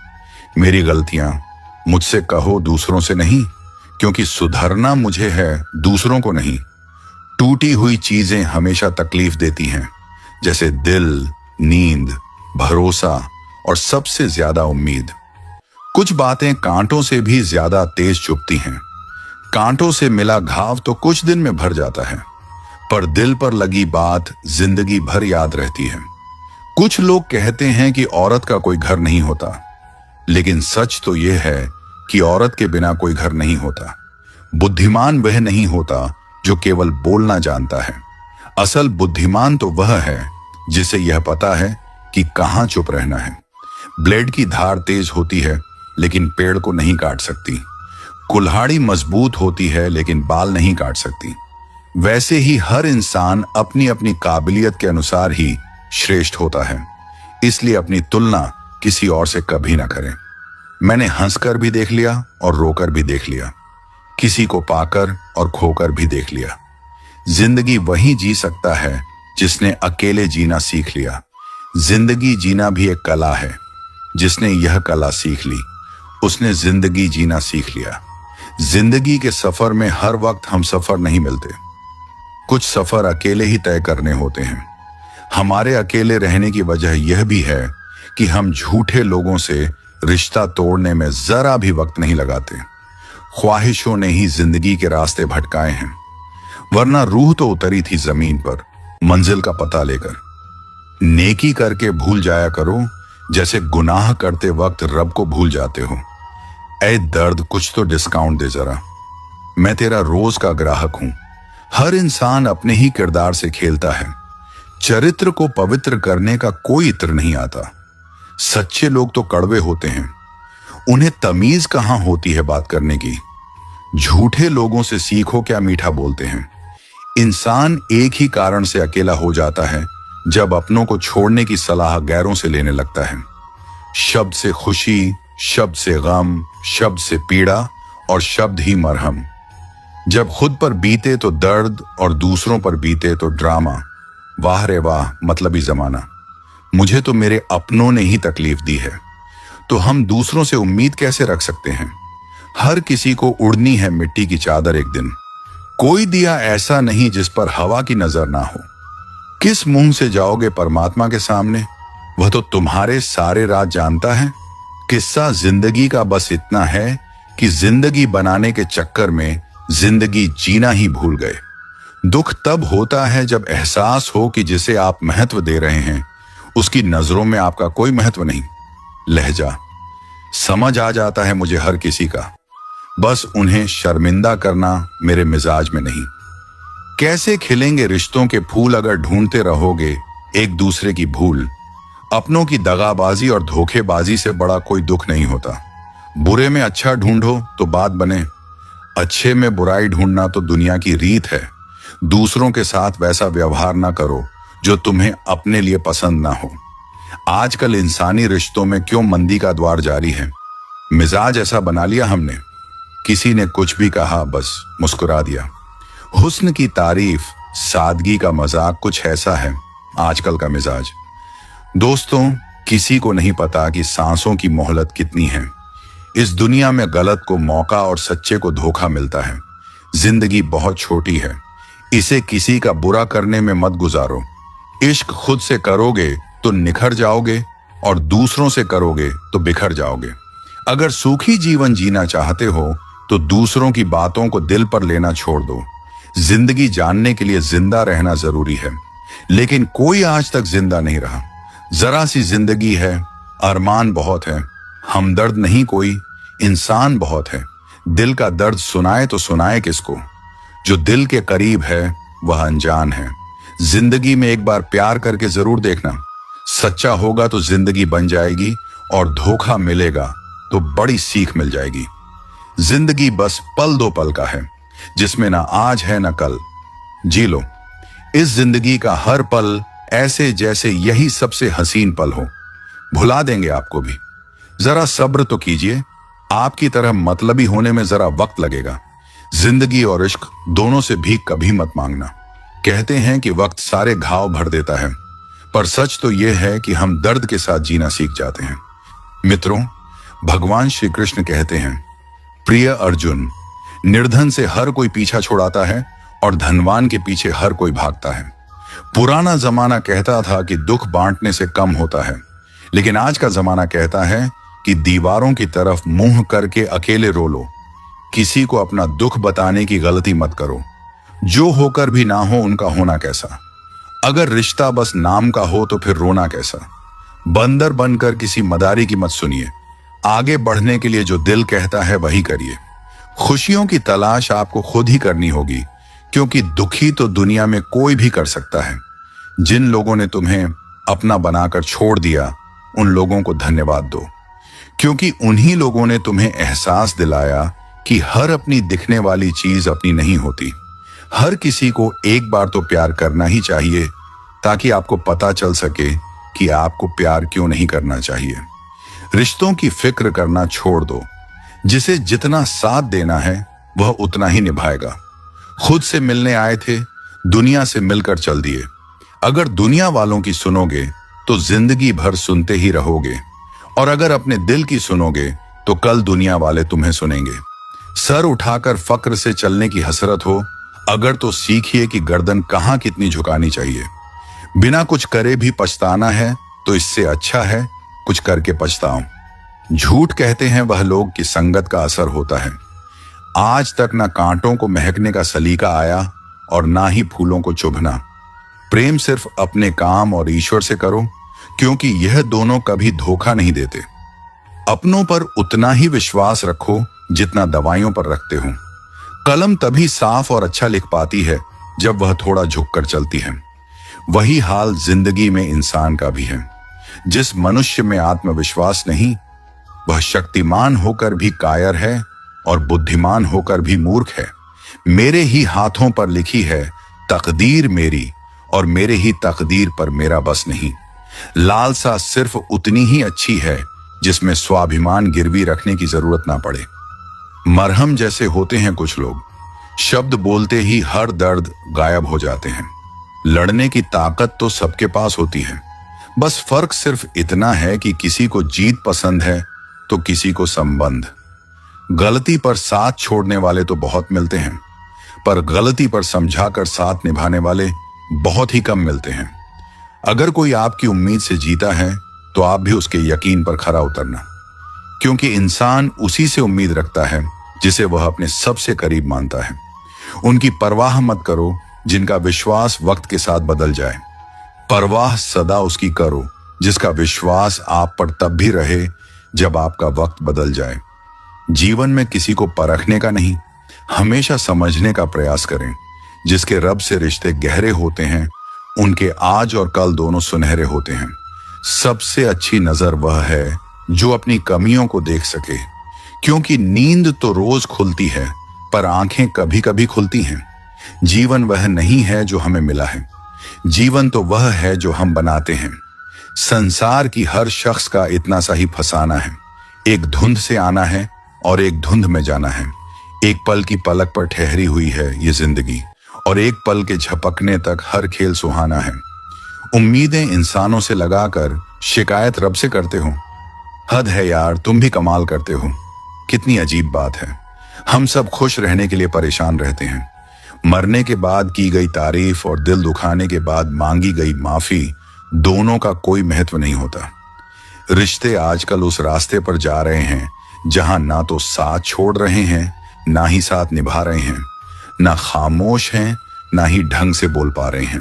मेरी गलतियां मुझसे कहो, दूसरों से नहीं, क्योंकि सुधरना मुझे है, दूसरों को नहीं। टूटी हुई चीजें हमेशा तकलीफ देती हैं, जैसे दिल, नींद, भरोसा और सबसे ज्यादा उम्मीद। कुछ बातें कांटों से भी ज्यादा तेज चुभती हैं। कांटों से मिला घाव तो कुछ दिन में भर जाता है, पर दिल पर लगी बात जिंदगी भर याद रहती है। कुछ लोग कहते हैं कि औरत का कोई घर नहीं होता, लेकिन सच तो यह है कि औरत के बिना कोई घर नहीं होता। बुद्धिमान वह नहीं होता जो केवल बोलना जानता है। असल बुद्धिमान तो वह है जिसे यह पता है कि कहां चुप रहना है। ब्लेड की धार तेज होती है, लेकिन पेड़ को नहीं काट सकती। कुल्हाड़ी मजबूत होती है, लेकिन बाल नहीं काट सकती। वैसे ही हर इंसान अपनी अपनी काबिलियत के अनुसार ही श्रेष्ठ होता है। इसलिए अपनी तुलना किसी और से कभी ना करें। मैंने हंसकर भी देख लिया और रोकर भी देख लिया, किसी को पाकर और खोकर भी देख लिया। जिंदगी वही जी सकता है जिसने अकेले जीना सीख लिया। जिंदगी जीना भी एक कला है। जिसने यह कला सीख ली, उसने जिंदगी जीना सीख लिया। जिंदगी के सफर में हर वक्त हम सफर नहीं मिलते। कुछ सफर अकेले ही तय करने होते हैं। हमारे अकेले रहने की वजह यह भी है कि हम झूठे लोगों से रिश्ता तोड़ने में जरा भी वक्त नहीं लगाते। ख्वाहिशों ने ही जिंदगी के रास्ते भटकाए हैं, वरना रूह तो उतरी थी जमीन पर मंजिल का पता लेकर। नेकी करके भूल जाया करो, जैसे गुनाह करते वक्त रब को भूल जाते हो। ऐ दर्द, कुछ तो डिस्काउंट दे जरा। मैं तेरा रोज का ग्राहक हूं। हर इंसान अपने ही किरदार से खेलता है। चरित्र को पवित्र करने का कोई इत्र नहीं आता। सच्चे लोग तो कड़वे होते हैं, उन्हें तमीज कहां होती है बात करने की। झूठे लोगों से सीखो क्या मीठा बोलते हैं। इंसान एक ही कारण से अकेला हो जाता है, जब अपनों को छोड़ने की सलाह गैरों से लेने लगता है। शब्द से खुशी, शब्द से गम, शब्द से पीड़ा और शब्द ही मरहम। जब खुद पर बीते तो दर्द और दूसरों पर बीते तो ड्रामा। वाह रे वाह, मतलबी जमाना। मुझे तो मेरे अपनों ने ही तकलीफ दी है, तो हम दूसरों से उम्मीद कैसे रख सकते हैं। हर किसी को उड़नी है मिट्टी की चादर एक दिन। कोई दिया ऐसा नहीं जिस पर हवा की नजर ना हो। किस मुंह से जाओगे परमात्मा के सामने? वह तो तुम्हारे सारे राज जानता है। किस्सा जिंदगी का बस इतना है कि जिंदगी बनाने के चक्कर में जिंदगी जीना ही भूल गए। दुख तब होता है जब एहसास हो कि जिसे आप महत्व दे रहे हैं उसकी नजरों में आपका कोई महत्व नहीं। लहजा समझ आ जाता है मुझे हर किसी का, बस उन्हें शर्मिंदा करना मेरे मिजाज में नहीं। कैसे खिलेंगे रिश्तों के फूल अगर ढूंढते रहोगे एक दूसरे की भूल। अपनों की दगाबाजी और धोखेबाजी से बड़ा कोई दुख नहीं होता। बुरे में अच्छा ढूंढो तो बात बने, अच्छे में बुराई ढूंढना तो दुनिया की रीत है। दूसरों के साथ वैसा व्यवहार ना करो जो तुम्हें अपने लिए पसंद ना हो। आजकल इंसानी रिश्तों में क्यों मंदी का द्वार जारी है? मिजाज ऐसा बना लिया हमने, किसी ने कुछ भी कहा बस मुस्कुरा दिया। हुस्न की तारीफ, सादगी का मजाक, कुछ ऐसा है आजकल का मिजाज। दोस्तों, किसी को नहीं पता कि सांसों की मोहलत कितनी है। इस दुनिया में गलत को मौका और सच्चे को धोखा मिलता है। जिंदगी बहुत छोटी है, इसे किसी का बुरा करने में मत गुजारो। इश्क खुद से करोगे तो निखर जाओगे और दूसरों से करोगे तो बिखर जाओगे। अगर सुखी जीवन जीना चाहते हो तो दूसरों की बातों को दिल पर लेना छोड़ दो। जिंदगी जानने के लिए जिंदा रहना जरूरी है, लेकिन कोई आज तक जिंदा नहीं रहा। जरा सी जिंदगी है, अरमान बहुत है, हमदर्द नहीं कोई, इंसान बहुत है। दिल का दर्द सुनाए तो सुनाए किसको? जो दिल के करीब है वह अनजान है। जिंदगी में एक बार प्यार करके जरूर देखना, सच्चा होगा तो जिंदगी बन जाएगी और धोखा मिलेगा तो बड़ी सीख मिल जाएगी। जिंदगी बस पल दो पल का है, जिसमें ना आज है ना कल। जी लो इस जिंदगी का हर पल ऐसे जैसे यही सबसे हसीन पल हो। भुला देंगे आपको भी, जरा सब्र तो कीजिए। आपकी तरह मतलबी होने में जरा वक्त लगेगा। जिंदगी और इश्क दोनों से भीख कभी मत मांगना। कहते हैं कि वक्त सारे घाव भर देता है, पर सच तो यह है कि हम दर्द के साथ जीना सीख जाते हैं। मित्रों, भगवान श्री कृष्ण कहते हैं, प्रिय अर्जुन, निर्धन से हर कोई पीछा छुड़ाता है और धनवान के पीछे हर कोई भागता है। पुराना जमाना कहता था कि दुख बांटने से कम होता है, लेकिन आज का जमाना कहता है कि दीवारों की तरफ मुंह करके अकेले रो लो। किसी को अपना दुख बताने की गलती मत करो। जो होकर भी ना हो उनका होना कैसा। अगर रिश्ता बस नाम का हो तो फिर रोना कैसा। बंदर बनकर किसी मदारी की मत सुनिए। आगे बढ़ने के लिए जो दिल कहता है वही करिए। खुशियों की तलाश आपको खुद ही करनी होगी, क्योंकि दुखी तो दुनिया में कोई भी कर सकता है। जिन लोगों ने तुम्हें अपना बनाकर छोड़ दिया उन लोगों को धन्यवाद दो, क्योंकि उन्हीं लोगों ने तुम्हें एहसास दिलाया कि हर अपनी दिखने वाली चीज अपनी नहीं होती। हर किसी को एक बार तो प्यार करना ही चाहिए, ताकि आपको पता चल सके कि आपको प्यार क्यों नहीं करना चाहिए। रिश्तों की फिक्र करना छोड़ दो। जिसे जितना साथ देना है वह उतना ही निभाएगा। खुद से मिलने आए थे, दुनिया से मिलकर चल दिए। अगर दुनिया वालों की सुनोगे तो जिंदगी भर सुनते ही रहोगे, और अगर अपने दिल की सुनोगे तो कल दुनिया वाले तुम्हें सुनेंगे। सर उठाकर फक्र से चलने की हसरत हो अगर तो सीखिए कि गर्दन कहाँ कितनी झुकानी चाहिए। बिना कुछ करे भी पछताना है तो इससे अच्छा है कुछ करके पछताओ। झूठ कहते हैं वह लोग कि संगत का असर होता है। आज तक ना कांटों को महकने का सलीका आया और ना ही फूलों को चुभना। प्रेम सिर्फ अपने काम और ईश्वर से करो, क्योंकि यह दोनों कभी धोखा नहीं देते। अपनों पर उतना ही विश्वास रखो जितना दवाइयों पर रखते हो। कलम तभी साफ और अच्छा लिख पाती है जब वह थोड़ा झुककर चलती है। वही हाल जिंदगी में इंसान का भी है। जिस मनुष्य में आत्मविश्वास नहीं, वह शक्तिमान होकर भी कायर है और बुद्धिमान होकर भी मूर्ख है। मेरे ही हाथों पर लिखी है तकदीर मेरी, और मेरे ही तकदीर पर मेरा बस नहीं। लालसा सिर्फ उतनी ही अच्छी है जिसमें स्वाभिमान गिरवी रखने की जरूरत ना पड़े। मरहम जैसे होते हैं कुछ लोग, शब्द बोलते ही हर दर्द गायब हो जाते हैं। लड़ने की ताकत तो सबके पास होती है, बस फर्क सिर्फ इतना है कि किसी को जीत पसंद है तो किसी को संबंध। गलती पर साथ छोड़ने वाले तो बहुत मिलते हैं, पर गलती पर समझाकर साथ निभाने वाले बहुत ही कम मिलते हैं। अगर कोई आपकी उम्मीद से जीता है तो आप भी उसके यकीन पर खरा उतरना, क्योंकि इंसान उसी से उम्मीद रखता है जिसे वह अपने सबसे करीब मानता है। उनकी परवाह मत करो जिनका विश्वास वक्त के साथ बदल जाए। परवाह सदा उसकी करो जिसका विश्वास आप पर तब भी रहे जब आपका वक्त बदल जाए। जीवन में किसी को परखने का नहीं, हमेशा समझने का प्रयास करें। जिसके रब से रिश्ते गहरे होते हैं उनके आज और कल दोनों सुनहरे होते हैं। सबसे अच्छी नजर वह है जो अपनी कमियों को देख सके, क्योंकि नींद तो रोज खुलती है पर आंखें कभी कभी खुलती हैं। जीवन वह नहीं है जो हमें मिला है, जीवन तो वह है जो हम बनाते हैं। संसार की हर शख्स का इतना सा ही फसाना है, एक धुंध से आना है और एक धुंध में जाना है। एक पल की पलक पर ठहरी हुई है ये जिंदगी, और एक पल के झपकने तक हर खेल सुहाना है। उम्मीदें इंसानों से लगाकर शिकायत रब से करते हो। हद है यार, तुम भी कमाल करते हो। कितनी अजीब बात है, हम सब खुश रहने के लिए परेशान रहते हैं। मरने के बाद की गई तारीफ और दिल दुखाने के बाद मांगी गई माफी, दोनों का कोई महत्व नहीं होता। रिश्ते आजकल उस रास्ते पर जा रहे हैं जहां ना तो साथ छोड़ रहे हैं ना ही साथ निभा रहे हैं, ना खामोश हैं ना ही ढंग से बोल पा रहे हैं।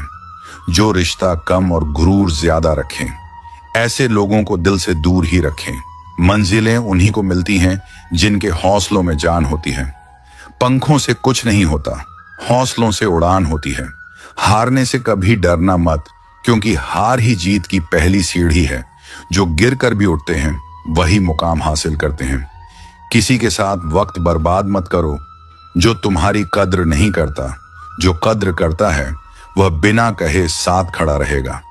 जो रिश्ता कम और गुरूर ज्यादा रखें, ऐसे लोगों को दिल से दूर ही रखें। मंजिलें उन्हीं को मिलती हैं जिनके हौसलों में जान होती है। पंखों से कुछ नहीं होता, हौसलों से उड़ान होती है। हारने से कभी डरना मत, क्योंकि हार ही जीत की पहली सीढ़ी है। जो गिर कर भी उठते हैं वही मुकाम हासिल करते हैं। किसी के साथ वक्त बर्बाद मत करो जो तुम्हारी कद्र नहीं करता। जो कद्र करता है वह बिना कहे साथ खड़ा रहेगा।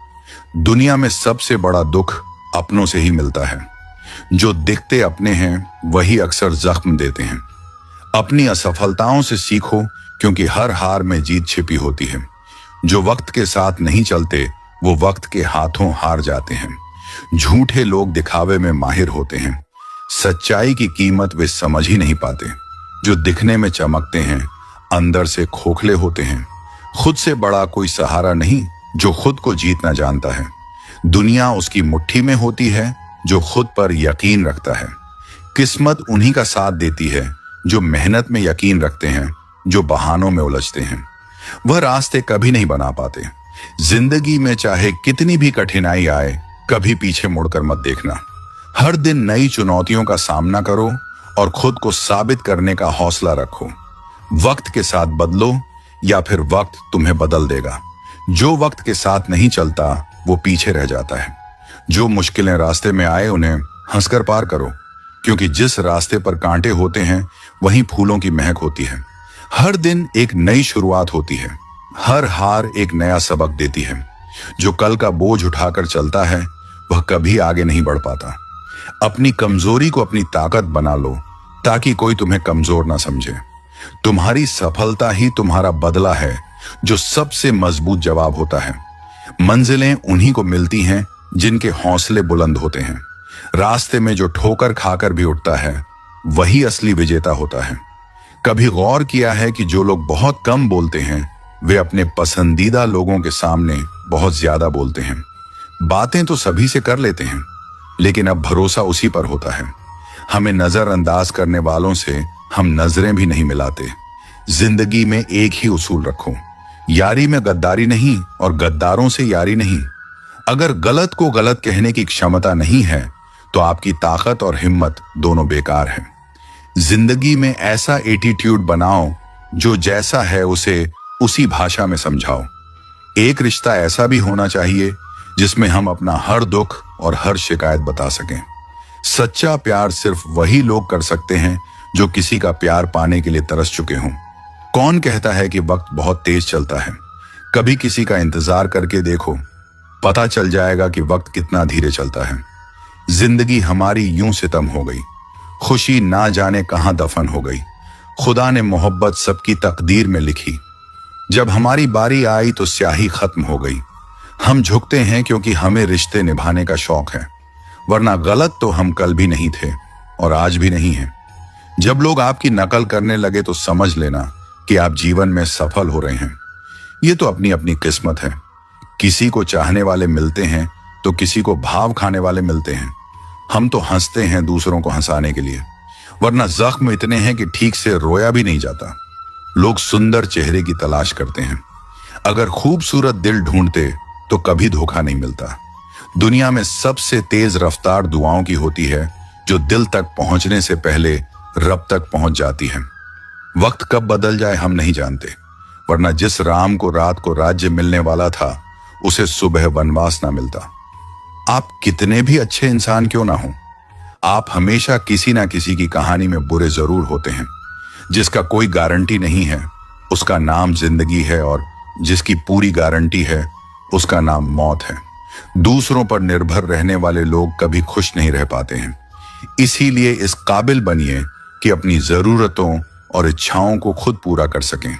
दुनिया में सबसे बड़ा दुख अपनों से ही मिलता है। जो दिखते अपने हैं वही अक्सर जख्म देते हैं। अपनी असफलताओं से सीखो, क्योंकि हर हार में जीत छिपी होती है। जो वक्त के साथ नहीं चलते वो वक्त के हाथों हार जाते हैं। झूठे लोग दिखावे में माहिर होते हैं, सच्चाई की कीमत वे समझ ही नहीं पाते। जो दिखने में चमकते हैं अंदर से खोखले होते हैं। खुद से बड़ा कोई सहारा नहीं जो खुद को जीतना जानता है। दुनिया उसकी मुट्ठी में होती है जो खुद पर यकीन रखता है। किस्मत उन्हीं का साथ देती है जो मेहनत में यकीन रखते हैं। जो बहानों में उलझते हैं वह रास्ते कभी नहीं बना पाते। जिंदगी में चाहे कितनी भी कठिनाई आए, कभी पीछे मुड़कर मत देखना। हर दिन नई चुनौतियों का सामना करो और खुद को साबित करने का हौसला रखो। वक्त के साथ बदलो या फिर वक्त तुम्हें बदल देगा। जो वक्त के साथ नहीं चलता वो पीछे रह जाता है। जो मुश्किलें रास्ते में आए उन्हें हंसकर पार करो, क्योंकि जिस रास्ते पर कांटे होते हैं वहीं फूलों की महक होती है। हर दिन एक नई शुरुआत होती है। हर हार एक नया सबक देती है। जो कल का बोझ उठाकर चलता है वह कभी आगे नहीं बढ़ पाता। अपनी कमजोरी को अपनी ताकत बना लो ताकि कोई तुम्हें कमजोर ना समझे। तुम्हारी सफलता ही तुम्हारा बदला है जो सबसे मजबूत जवाब होता है। मंजिलें उन्हीं को मिलती हैं जिनके हौसले बुलंद होते हैं। रास्ते में जो ठोकर खाकर भी उठता है वही असली विजेता होता है। कभी गौर किया है कि जो लोग बहुत कम बोलते हैं वे अपने पसंदीदा लोगों के सामने बहुत ज्यादा बोलते हैं। बातें तो सभी से कर लेते हैं, लेकिन अब भरोसा उसी पर होता है। हमें नजरअंदाज करने वालों से हम नजरें भी नहीं मिलाते। जिंदगी में एक ही उसूल रखो, यारी में गद्दारी नहीं और गद्दारों से यारी नहीं। अगर गलत को गलत कहने की क्षमता नहीं है तो आपकी ताकत और हिम्मत दोनों बेकार है। जिंदगी में ऐसा एटीट्यूड बनाओ जो जैसा है उसे उसी भाषा में समझाओ। एक रिश्ता ऐसा भी होना चाहिए जिसमें हम अपना हर दुख और हर शिकायत बता सकें। सच्चा प्यार सिर्फ वही लोग कर सकते हैं जो किसी का प्यार पाने के लिए तरस चुके हों। कौन कहता है कि वक्त बहुत तेज चलता है? कभी किसी का इंतजार करके देखो, पता चल जाएगा कि वक्त कितना धीरे चलता है। जिंदगी हमारी यूं सितम हो गई, खुशी ना जाने कहां दफन हो गई। खुदा ने मोहब्बत सबकी तकदीर में लिखी, जब हमारी बारी आई तो स्याही खत्म हो गई। हम झुकते हैं क्योंकि हमें रिश्ते निभाने का शौक है, वरना गलत तो हम कल भी नहीं थे और आज भी नहीं हैं। जब लोग आपकी नकल करने लगे तो समझ लेना कि आप जीवन में सफल हो रहे हैं। ये तो अपनी अपनी किस्मत है। किसी को चाहने वाले मिलते हैं तो किसी को भाव खाने वाले मिलते हैं। हम तो हंसते हैं दूसरों को हंसाने के लिए, वरना जख्म इतने हैं कि ठीक से रोया भी नहीं जाता। लोग सुंदर चेहरे की तलाश करते हैं, अगर खूबसूरत दिल ढूंढते तो कभी धोखा नहीं मिलता। दुनिया में सबसे तेज रफ्तार दुआओं की होती है, जो दिल तक पहुंचने से पहले रब तक पहुंच जाती है। वक्त कब बदल जाए हम नहीं जानते, वरना जिस राम को रात को राज्य मिलने वाला था, उसे सुबह वनवास ना मिलता। आप कितने भी अच्छे इंसान क्यों ना हो, आप हमेशा किसी ना किसी की कहानी में बुरे जरूर होते हैं। जिसका कोई गारंटी नहीं है उसका नाम जिंदगी है, और जिसकी पूरी गारंटी है उसका नाम मौत है। दूसरों पर निर्भर रहने वाले लोग कभी खुश नहीं रह पाते हैं। इसीलिए इस काबिल बनिए कि अपनी जरूरतों और इच्छाओं को खुद पूरा कर सकें।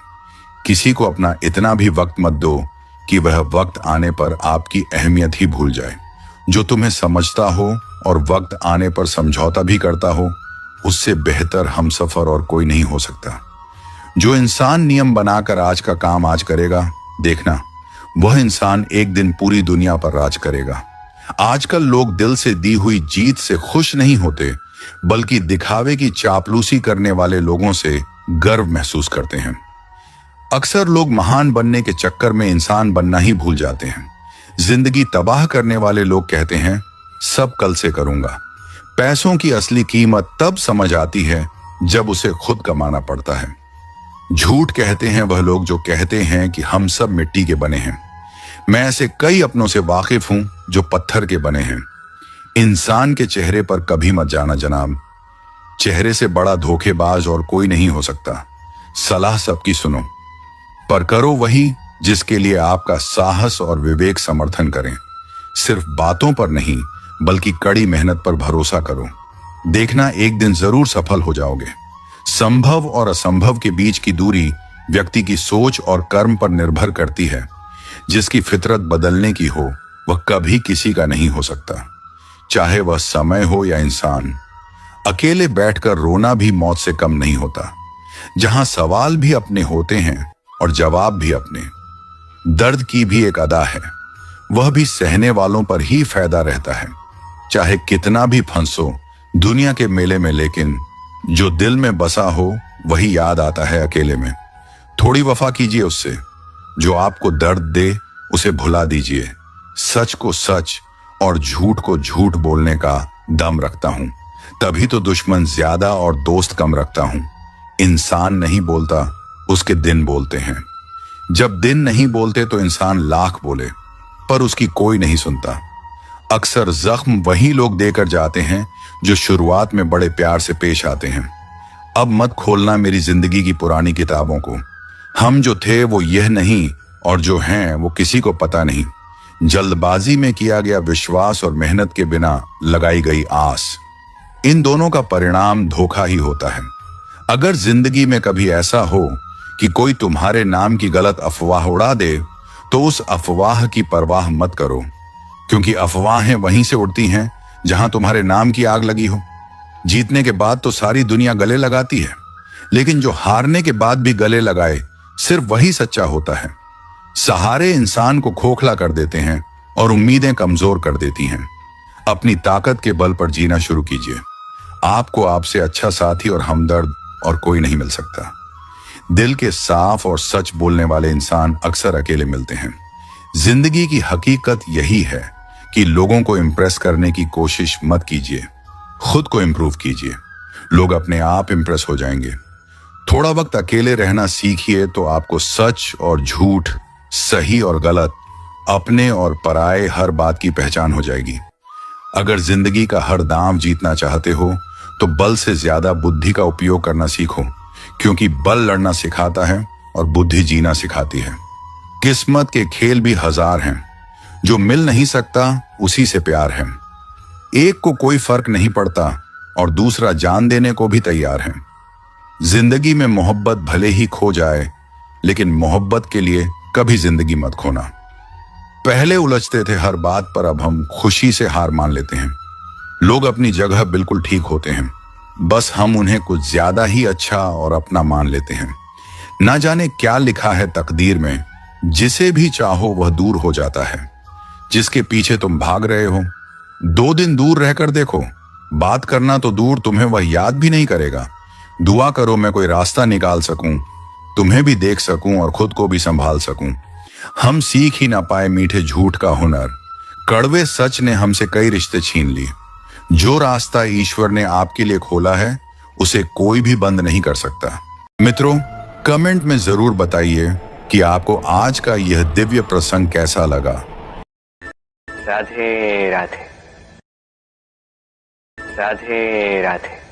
किसी को अपना इतना भी वक्त मत दो कि वह वक्त आने पर आपकी अहमियत ही भूल जाए। जो तुम्हें समझता हो और वक्त आने पर समझौता भी करता हो, उससे बेहतर हमसफर और कोई नहीं हो सकता। जो इंसान नियम बनाकर आज का काम आज करेगा, देखना वह इंसान एक दिन पूरी दुनिया पर राज करेगा। आजकल लोग दिल से दी हुई जीत से खुश नहीं होते, बल्कि दिखावे की चापलूसी करने वाले लोगों से गर्व महसूस करते हैं। अक्सर लोग महान बनने के चक्कर में इंसान बनना ही भूल जाते हैं। जिंदगी तबाह करने वाले लोग कहते हैं सब कल से करूंगा। पैसों की असली कीमत तब समझ आती है जब उसे खुद कमाना पड़ता है। झूठ कहते हैं वह लोग जो कहते हैं कि हम सब मिट्टी के बने हैं। मैं ऐसे कई अपनों से वाकिफ हूं जो पत्थर के बने हैं। इंसान के चेहरे पर कभी मत जाना जनाब, चेहरे से बड़ा धोखेबाज और कोई नहीं हो सकता। सलाह सबकी सुनो, पर करो वही जिसके लिए आपका साहस और विवेक समर्थन करें। सिर्फ बातों पर नहीं, बल्कि कड़ी मेहनत पर भरोसा करो। देखना एक दिन जरूर सफल हो जाओगे। संभव और असंभव के बीच की दूरी व्यक्ति की सोच और कर्म पर निर्भर करती है। जिसकी फितरत बदलने की हो, वह कभी किसी का नहीं हो सकता, चाहे वह समय हो या इंसान। अकेले बैठकर रोना भी मौत से कम नहीं होता। जहां सवाल भी अपने होते हैं और जवाब भी अपने। दर्द की भी एक अदा है, वह भी सहने वालों पर ही फायदा रहता है। चाहे कितना भी फंसो दुनिया के मेले में, लेकिन जो दिल में बसा हो वही याद आता है अकेले में। थोड़ी वफा कीजिए उससे, जो आपको दर्द दे उसे भुला दीजिए। सच को सच और झूठ को झूठ बोलने का दम रखता हूं, तभी तो दुश्मन ज्यादा और दोस्त कम रखता हूं। इंसान नहीं बोलता, उसके दिन बोलते हैं। जब दिन नहीं बोलते तो इंसान लाख बोले, पर उसकी कोई नहीं सुनता। अक्सर जख्म वही लोग देकर जाते हैं जो शुरुआत में बड़े प्यार से पेश आते हैं। अब मत खोलना मेरी जिंदगी की पुरानी किताबों को। हम जो थे वो यह नहीं, और जो हैं वो किसी को पता नहीं। जल्दबाजी में किया गया विश्वास और मेहनत के बिना लगाई गई आस, इन दोनों का परिणाम धोखा ही होता है। अगर जिंदगी में कभी ऐसा हो कि कोई तुम्हारे नाम की गलत अफवाह उड़ा दे, तो उस अफवाह की परवाह मत करो, क्योंकि अफवाहें वहीं से उड़ती हैं जहां तुम्हारे नाम की आग लगी हो। जीतने के बाद तो सारी दुनिया गले लगाती है, लेकिन जो हारने के बाद भी गले लगाए, सिर्फ वही सच्चा होता है। सहारे इंसान को खोखला कर देते हैं और उम्मीदें कमजोर कर देती हैं। अपनी ताकत के बल पर जीना शुरू कीजिए। आपको आपसे अच्छा साथी और हमदर्द और कोई नहीं मिल सकता। दिल के साफ और सच बोलने वाले इंसान अक्सर अकेले मिलते हैं। जिंदगी की हकीकत यही है कि लोगों को इंप्रेस करने की कोशिश मत कीजिए, खुद को इंप्रूव कीजिए। लोग अपने आप इंप्रेस हो जाएंगे। थोड़ा वक्त अकेले रहना सीखिए तो आपको सच और झूठ, सही और गलत, अपने और पराये हर बात की पहचान हो जाएगी। अगर जिंदगी का हर दांव जीतना चाहते हो तो बल से ज्यादा बुद्धि का उपयोग करना सीखो, क्योंकि बल लड़ना सिखाता है और बुद्धि जीना सिखाती है। किस्मत के खेल भी हजार हैं, जो मिल नहीं सकता उसी से प्यार है। एक को कोई फर्क नहीं पड़ता और दूसरा जान देने को भी तैयार है। जिंदगी में मोहब्बत भले ही खो जाए, लेकिन मोहब्बत के लिए कभी जिंदगी मत खोना। पहले उलझते थे हर बात पर, अब हम खुशी से हार मान लेते हैं। लोग अपनी जगह बिल्कुल ठीक होते हैं, बस हम उन्हें कुछ ज्यादा ही अच्छा और अपना मान लेते हैं। ना जाने क्या लिखा है तकदीर में, जिसे भी चाहो वह दूर हो जाता है, जिसके पीछे तुम भाग रहे हो। 2 दिन दूर रहकर देखो, बात करना तो दूर, तुम्हें वह याद भी नहीं करेगा। दुआ करो मैं कोई रास्ता निकाल सकूं, तुम्हें भी देख सकूं और खुद को भी संभाल सकूं। हम सीख ही ना पाए मीठे झूठ का हुनर, कड़वे सच ने हमसे कई रिश्ते छीन लिए। जो रास्ता ईश्वर ने आपके लिए खोला है उसे कोई भी बंद नहीं कर सकता। मित्रों, कमेंट में जरूर बताइए कि आपको आज का यह दिव्य प्रसंग कैसा लगा। राधे राधे। राधे राधे।